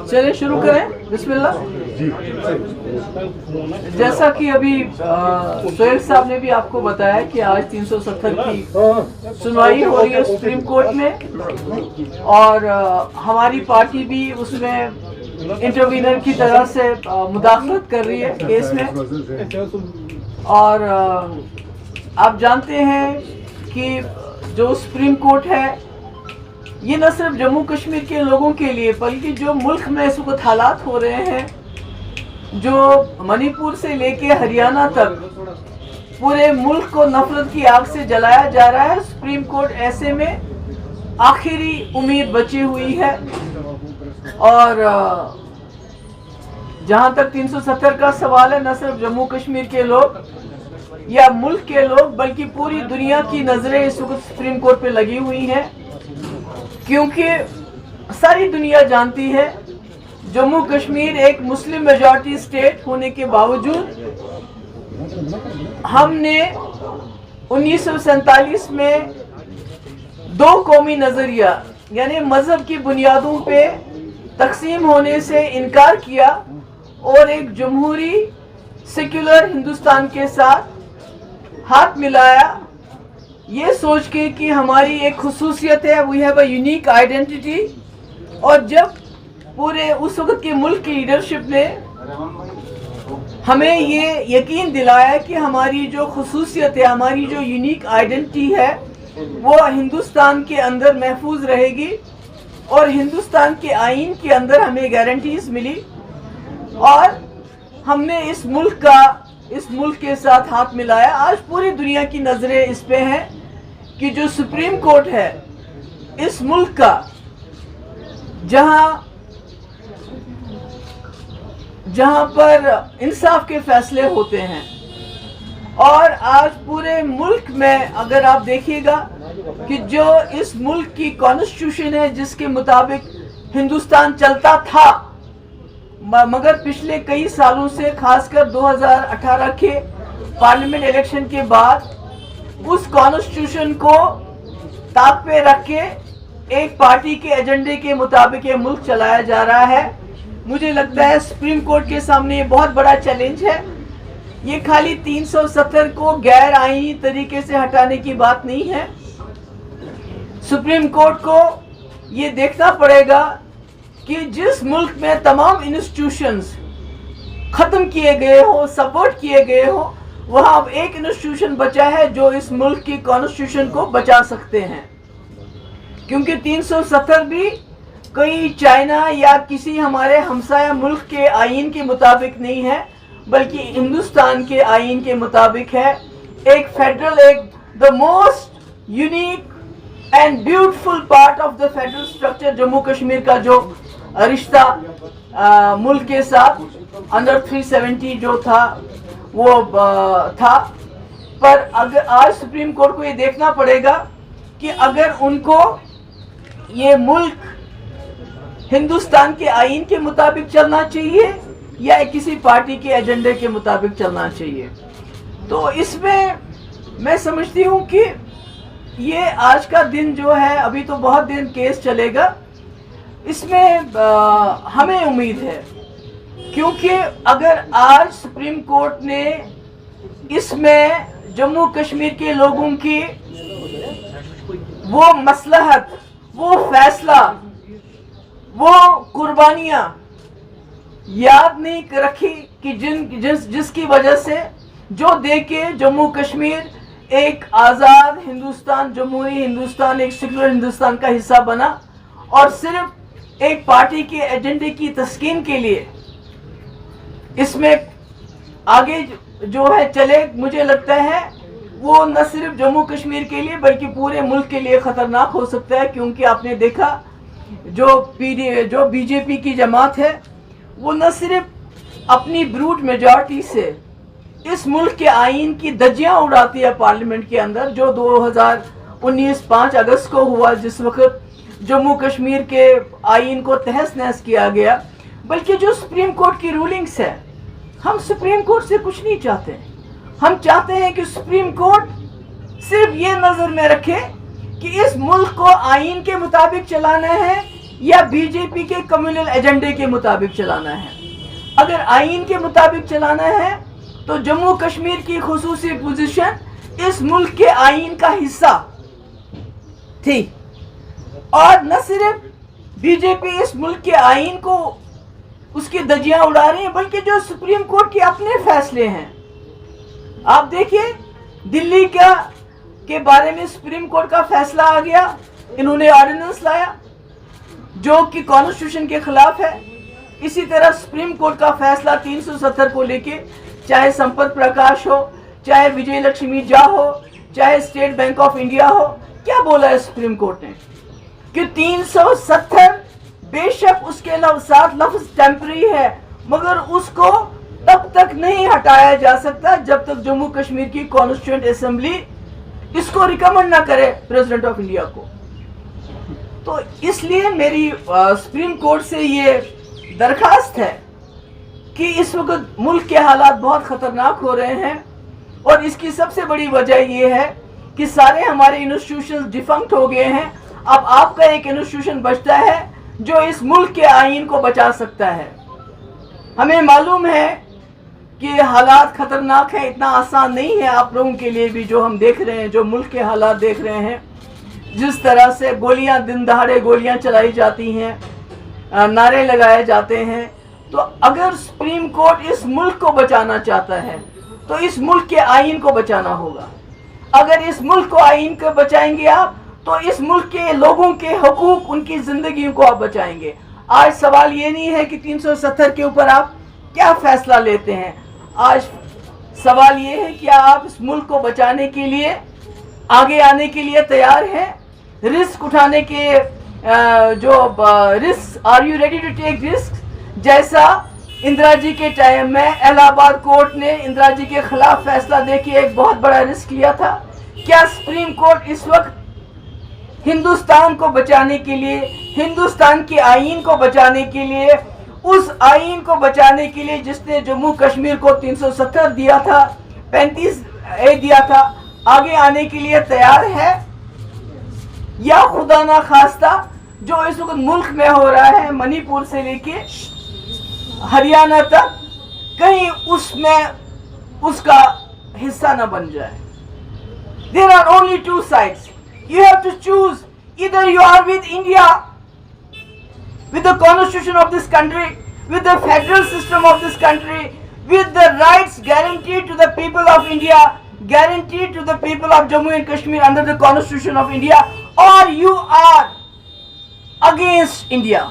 चलिए शुरू करें, बिस्मिल्लाह। जैसा कि अभी सोहेल साहब ने भी आपको बताया कि आज 370 की सुनवाई हो रही है सुप्रीम कोर्ट में, और हमारी पार्टी भी उसमें इंटरवीनर की तरह से मुदाखलत कर रही है केस में। और आप जानते हैं कि जो सुप्रीम कोर्ट है ये न सिर्फ जम्मू कश्मीर के लोगों के लिए बल्कि जो मुल्क में इस वक्त हालात हो रहे हैं, जो मणिपुर से लेके हरियाणा तक पूरे मुल्क को नफरत की आग से जलाया जा रहा है, सुप्रीम कोर्ट ऐसे में आखिरी उम्मीद बची हुई है। और जहां तक 370 का सवाल है, न सिर्फ जम्मू कश्मीर के लोग या मुल्क के लोग बल्कि पूरी दुनिया की नजरें इस वक्त सुप्रीम कोर्ट पे लगी हुई हैं, क्योंकि सारी दुनिया जानती है जम्मू कश्मीर एक मुस्लिम मेजॉरिटी स्टेट होने के बावजूद हमने 1947 में दो कौमी नजरिया यानी मजहब की बुनियादों पे तकसीम होने से इनकार किया और एक जमहूरी सेक्युलर हिंदुस्तान के साथ हाथ मिलाया, ये सोच के कि हमारी एक खुसूसियत है, we have a unique identity. और जब पूरे उस वक्त के मुल्क की लीडरशिप ने हमें ये यकीन दिलाया कि हमारी जो खुसूसियत है, हमारी जो यूनिक आइडेंटिटी है, वो हिंदुस्तान के अंदर महफूज रहेगी और हिंदुस्तान के आइन के अंदर हमें गारंटीज मिली, और हमने इस मुल्क के साथ हाथ मिलाया। आज पूरी दुनिया की नजरें इस पे हैं कि जो सुप्रीम कोर्ट है इस मुल्क का, जहां पर इंसाफ के फैसले होते हैं, और आज पूरे मुल्क में अगर आप देखिएगा कि जो इस मुल्क की कॉन्स्टिट्यूशन है जिसके मुताबिक हिंदुस्तान चलता था, मगर पिछले कई सालों से खासकर 2018 के पार्लियामेंट इलेक्शन के बाद उस कॉन्स्टिट्यूशन को ताक पे रख के एक पार्टी के एजेंडे के मुताबिक ये मुल्क चलाया जा रहा है। मुझे लगता है सुप्रीम कोर्ट के सामने ये बहुत बड़ा चैलेंज है। ये खाली 370 को गैर आईनी तरीके से हटाने की बात नहीं है। सुप्रीम कोर्ट को ये देखना पड़ेगा कि जिस मुल्क में तमाम इंस्टीट्यूशंस खत्म किए गए हो, सपोर्ट किए गए हो, वहां अब एक इंस्टीट्यूशन बचा है जो इस मुल्क की कॉन्स्टिट्यूशन को बचा सकते हैं, क्योंकि 370 भी कोई चाइना या किसी हमारे हमसाया मुल्क के आइन के मुताबिक नहीं है, बल्कि हिंदुस्तान के आइन के मुताबिक है। एक फेडरल, एक the most unique and beautiful part of the federal structure Jammu Kashmir का जो रिश्ता मुल्क के साथ अंडर 370 जो था वो था। पर अगर आज सुप्रीम कोर्ट को ये देखना पड़ेगा कि अगर उनको ये मुल्क हिंदुस्तान के आइन के मुताबिक चलना चाहिए या किसी पार्टी के एजेंडे के मुताबिक चलना चाहिए। तो इसमें मैं समझती हूँ कि ये आज का दिन जो है, अभी तो बहुत दिन केस चलेगा, इसमें हमें उम्मीद है, क्योंकि अगर आज सुप्रीम कोर्ट ने इसमें जम्मू कश्मीर के लोगों की वो मसलहत, वो फैसला, वो कुर्बानियां याद नहीं रखी कि जिसकी वजह से जो देके जम्मू कश्मीर एक आज़ाद हिंदुस्तान, जमहूरी हिंदुस्तान, एक सेक्युलर हिंदुस्तान का हिस्सा बना, और सिर्फ एक पार्टी के एजेंडे की तस्कीन के लिए इसमें आगे जो है चले, मुझे लगता है वो न सिर्फ जम्मू कश्मीर के लिए बल्कि पूरे मुल्क के लिए खतरनाक हो सकता है। क्योंकि आपने देखा जो बीजेपी की जमात है वो न सिर्फ अपनी ब्रूट मेजॉरिटी से इस मुल्क के आइन की धज्जियां उड़ाती है पार्लियामेंट के अंदर, जो 2019 5 अगस्त को हुआ, जिस वक्त जम्मू कश्मीर के आइन को तहस नहस किया गया, बल्कि जो सुप्रीम कोर्ट की रूलिंग्स है ہم سپریم کورٹ سے کچھ نہیں چاہتے. ہم چاہتے ہیں کہ سپریم کورٹ صرف یہ نظر میں رکھے کہ اس ملک کو آئین کے مطابق چلانا ہے یا بی جے پی کے کمیونل ایجنڈے کے مطابق چلانا ہے. اگر آئین کے مطابق چلانا ہے تو جموں کشمیر کی خصوصی پوزیشن اس ملک کے آئین کا حصہ تھی. اور نہ صرف بی جے پی اس ملک کے آئین کو اس کی دھجیاں اڑا رہی ہیں بلکہ جو سپریم کورٹ کے اپنے فیصلے ہیں. آپ دیکھیے دلی کے بارے میں سپریم کورٹ کا فیصلہ آ گیا. انہوں نے آرڈیننس لایا جو کہ کانسٹیٹیوشن کے خلاف ہے. اسی طرح سپریم کورٹ کا فیصلہ 370 کو لے کے چاہے سمپت پرکاش ہو, چاہے وجے لکشمی جا ہو, چاہے اسٹیٹ بینک آف انڈیا ہو, کیا بولا ہے سپریم کورٹ نے کہ 370 بے شک اس کے ساتھ لفظ ٹیمپری ہے مگر اس کو تب تک نہیں ہٹایا جا سکتا جب تک جموں کشمیر کی کانسٹیٹیوئنٹ اسمبلی اس کو ریکمنڈ نہ کرے پریزیڈنٹ آف انڈیا کو. تو اس لیے میری سپریم کورٹ سے یہ درخواست ہے کہ اس وقت ملک کے حالات بہت خطرناک ہو رہے ہیں اور اس کی سب سے بڑی وجہ یہ ہے کہ سارے ہمارے انسٹیٹیوشن ڈیفنکٹ ہو گئے ہیں. اب آپ کا ایک انسٹیٹیوشن بچتا ہے جو اس ملک کے آئین کو بچا سکتا ہے. ہمیں معلوم ہے کہ حالات خطرناک ہیں, اتنا آسان نہیں ہے آپ لوگوں کے لیے بھی جو ہم دیکھ رہے ہیں, جو ملک کے حالات دیکھ رہے ہیں, جس طرح سے گولیاں دن دہاڑے گولیاں چلائی جاتی ہیں, نعرے لگائے جاتے ہیں. تو اگر سپریم کورٹ اس ملک کو بچانا چاہتا ہے تو اس ملک کے آئین کو بچانا ہوگا. اگر اس ملک کو آئین کو بچائیں گے آپ تو اس ملک کے لوگوں کے حقوق, ان کی زندگیوں کو آپ بچائیں گے. آج سوال یہ نہیں ہے کہ 370 کے اوپر آپ کیا فیصلہ لیتے ہیں. آج سوال یہ ہے کہ آپ اس ملک کو بچانے کے لیے آگے آنے کے لیے تیار ہیں, رسک اٹھانے کے جو risk, are you ready to take risk. جیسا اندرا جی کے ٹائم میں الہ آباد کورٹ نے اندرا جی کے خلاف فیصلہ دے کے ایک بہت بڑا رسک لیا تھا. کیا سپریم کورٹ اس وقت ہندوستان کو بچانے کے لیے, ہندوستان کے آئین کو بچانے کے لیے, اس آئین کو بچانے کے لیے جس نے جموں کشمیر کو 370 دیا تھا, 35A دیا تھا, آگے آنے کے لیے تیار ہے؟ یا خدا نہ خواستہ جو اس وقت ملک میں ہو رہا ہے منی پور سے لے کے ہریانہ تک, کہیں اس میں اس کا حصہ نہ بن جائے. There are only two sides. You have to choose. Either you are with India, with the constitution of this country, with the federal system of this country, with the rights guaranteed to the people of India, guaranteed to the people of Jammu and Kashmir under the constitution of India, or you are against India.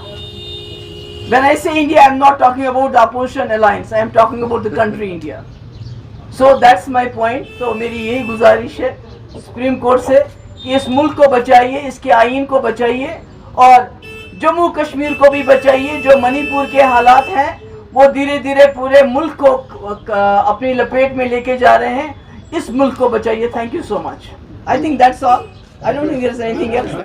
When I say India, I am not talking about the opposition alliance. I am talking about the country India. So that's my point. So میری یہی گزارش ہے supreme court سے کہ اس ملک کو بچائیے, اس کے آئین کو بچائیے اور جموں کشمیر کو بھی بچائیے. جو منی پور کے حالات ہیں وہ دھیرے دھیرے پورے ملک کو اپنی لپیٹ میں لے کے جا رہے ہیں. اس ملک کو بچائیے. Thank you so much. I think that's all. I don't think there's anything else.